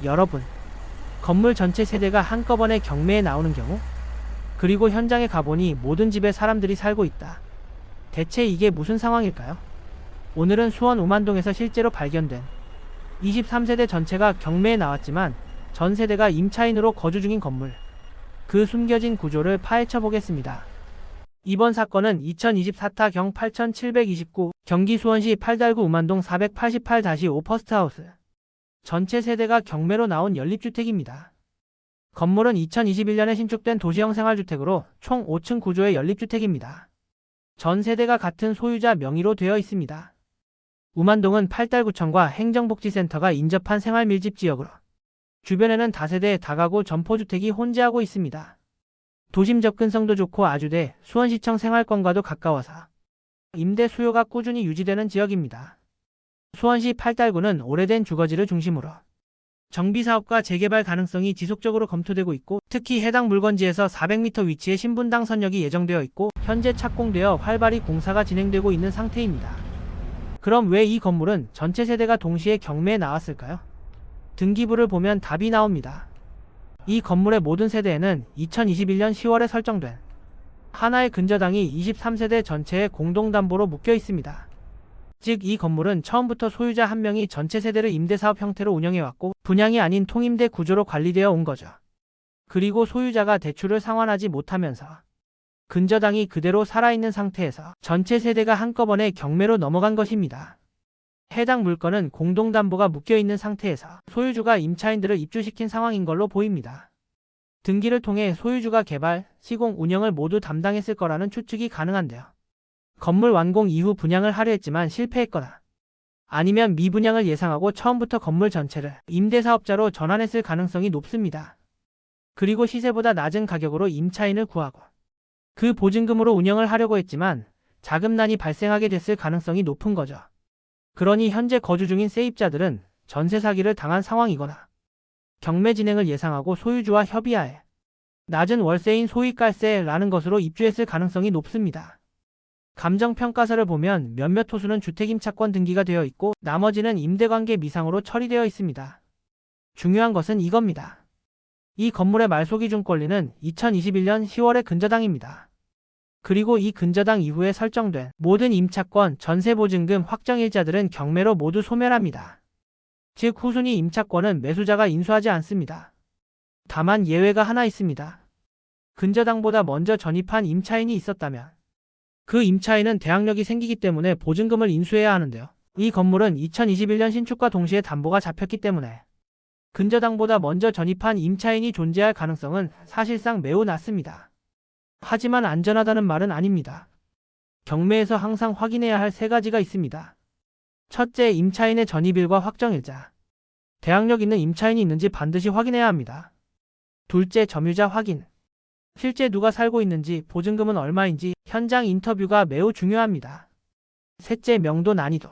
여러분, 건물 전체 세대가 한꺼번에 경매에 나오는 경우, 그리고 현장에 가보니 모든 집에 사람들이 살고 있다. 대체 이게 무슨 상황일까요? 오늘은 수원 우만동에서 실제로 발견된 23세대 전체가 경매에 나왔지만 전 세대가 임차인으로 거주 중인 건물, 그 숨겨진 구조를 파헤쳐 보겠습니다. 이번 사건은 2024타 8729 경기 수원시 팔달구 우만동 488-5 퍼스트하우스. 전체 세대가 경매로 나온 연립주택입니다. 건물은 2021년에 신축된 도시형 생활주택으로 총 5층 구조의 연립주택입니다. 전 세대가 같은 소유자 명의로 되어 있습니다. 우만동은 팔달구청과 행정복지센터가 인접한 생활밀집 지역으로 주변에는 다세대 다가구 점포주택이 혼재하고 있습니다. 도심 접근성도 좋고 아주대, 수원시청 생활권과도 가까워서 임대 수요가 꾸준히 유지되는 지역입니다. 수원시 팔달구는 오래된 주거지를 중심으로 정비사업과 재개발 가능성이 지속적으로 검토되고 있고, 특히 해당 물건지에서 400m 위치에 신분당 선역이 예정되어 있고 현재 착공되어 활발히 공사가 진행되고 있는 상태입니다. 그럼 왜 이 건물은 전체 세대가 동시에 경매에 나왔을까요? 등기부를 보면 답이 나옵니다. 이 건물의 모든 세대에는 2021년 10월에 설정된 하나의 근저당이 23세대 전체의 공동담보로 묶여 있습니다. 즉, 이 건물은 처음부터 소유자 한 명이 전체 세대를 임대사업 형태로 운영해왔고 분양이 아닌 통임대 구조로 관리되어 온 거죠. 그리고 소유자가 대출을 상환하지 못하면서 근저당이 그대로 살아있는 상태에서 전체 세대가 한꺼번에 경매로 넘어간 것입니다. 해당 물건은 공동담보가 묶여있는 상태에서 소유주가 임차인들을 입주시킨 상황인 걸로 보입니다. 등기를 통해 소유주가 개발, 시공, 운영을 모두 담당했을 거라는 추측이 가능한데요. 건물 완공 이후 분양을 하려 했지만 실패했거나 아니면 미분양을 예상하고 처음부터 건물 전체를 임대사업자로 전환했을 가능성이 높습니다. 그리고 시세보다 낮은 가격으로 임차인을 구하고 그 보증금으로 운영을 하려고 했지만 자금난이 발생하게 됐을 가능성이 높은 거죠. 그러니 현재 거주 중인 세입자들은 전세 사기를 당한 상황이거나 경매 진행을 예상하고 소유주와 협의하에 낮은 월세인 소위 깔세라는 것으로 입주했을 가능성이 높습니다. 감정평가서를 보면 몇몇 호수는 주택임차권 등기가 되어 있고 나머지는 임대관계 미상으로 처리되어 있습니다. 중요한 것은 이겁니다. 이 건물의 말소기준 권리는 2021년 10월의 근저당입니다. 그리고 이 근저당 이후에 설정된 모든 임차권, 전세보증금 확정일자들은 경매로 모두 소멸합니다. 즉, 후순위 임차권은 매수자가 인수하지 않습니다. 다만 예외가 하나 있습니다. 근저당보다 먼저 전입한 임차인이 있었다면 그 임차인은 대항력이 생기기 때문에 보증금을 인수해야 하는데요. 이 건물은 2021년 신축과 동시에 담보가 잡혔기 때문에 근저당보다 먼저 전입한 임차인이 존재할 가능성은 사실상 매우 낮습니다. 하지만 안전하다는 말은 아닙니다. 경매에서 항상 확인해야 할 세 가지가 있습니다. 첫째, 임차인의 전입일과 확정일자. 대항력 있는 임차인이 있는지 반드시 확인해야 합니다. 둘째, 점유자 확인. 실제 누가 살고 있는지, 보증금은 얼마인지, 현장 인터뷰가 매우 중요합니다. 셋째, 명도 난이도.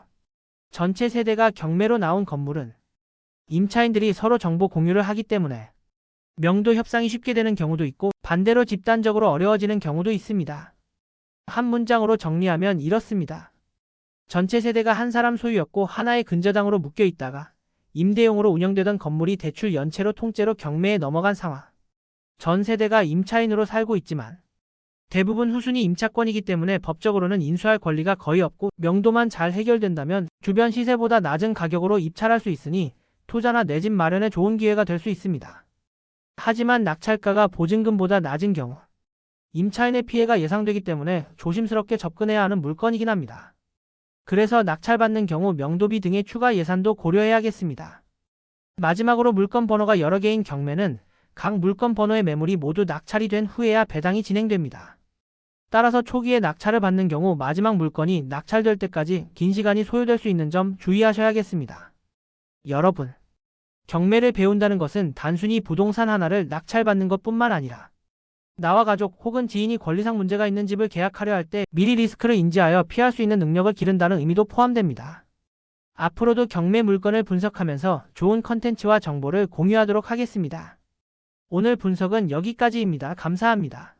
전체 세대가 경매로 나온 건물은 임차인들이 서로 정보 공유를 하기 때문에 명도 협상이 쉽게 되는 경우도 있고 반대로 집단적으로 어려워지는 경우도 있습니다. 한 문장으로 정리하면 이렇습니다. 전체 세대가 한 사람 소유였고 하나의 근저당으로 묶여 있다가 임대용으로 운영되던 건물이 대출 연체로 통째로 경매에 넘어간 상황. 전 세대가 임차인으로 살고 있지만 대부분 후순위 임차권이기 때문에 법적으로는 인수할 권리가 거의 없고 명도만 잘 해결된다면 주변 시세보다 낮은 가격으로 입찰할 수 있으니 투자나 내 집 마련에 좋은 기회가 될 수 있습니다. 하지만 낙찰가가 보증금보다 낮은 경우 임차인의 피해가 예상되기 때문에 조심스럽게 접근해야 하는 물건이긴 합니다. 그래서 낙찰받는 경우 명도비 등의 추가 예산도 고려해야겠습니다. 마지막으로 물건 번호가 여러 개인 경매는 각 물건 번호의 매물이 모두 낙찰이 된 후에야 배당이 진행됩니다. 따라서 초기에 낙찰을 받는 경우 마지막 물건이 낙찰될 때까지 긴 시간이 소요될 수 있는 점 주의하셔야겠습니다. 여러분, 경매를 배운다는 것은 단순히 부동산 하나를 낙찰받는 것뿐만 아니라 나와 가족 혹은 지인이 권리상 문제가 있는 집을 계약하려 할 때 미리 리스크를 인지하여 피할 수 있는 능력을 기른다는 의미도 포함됩니다. 앞으로도 경매 물건을 분석하면서 좋은 컨텐츠와 정보를 공유하도록 하겠습니다. 오늘 분석은 여기까지입니다. 감사합니다.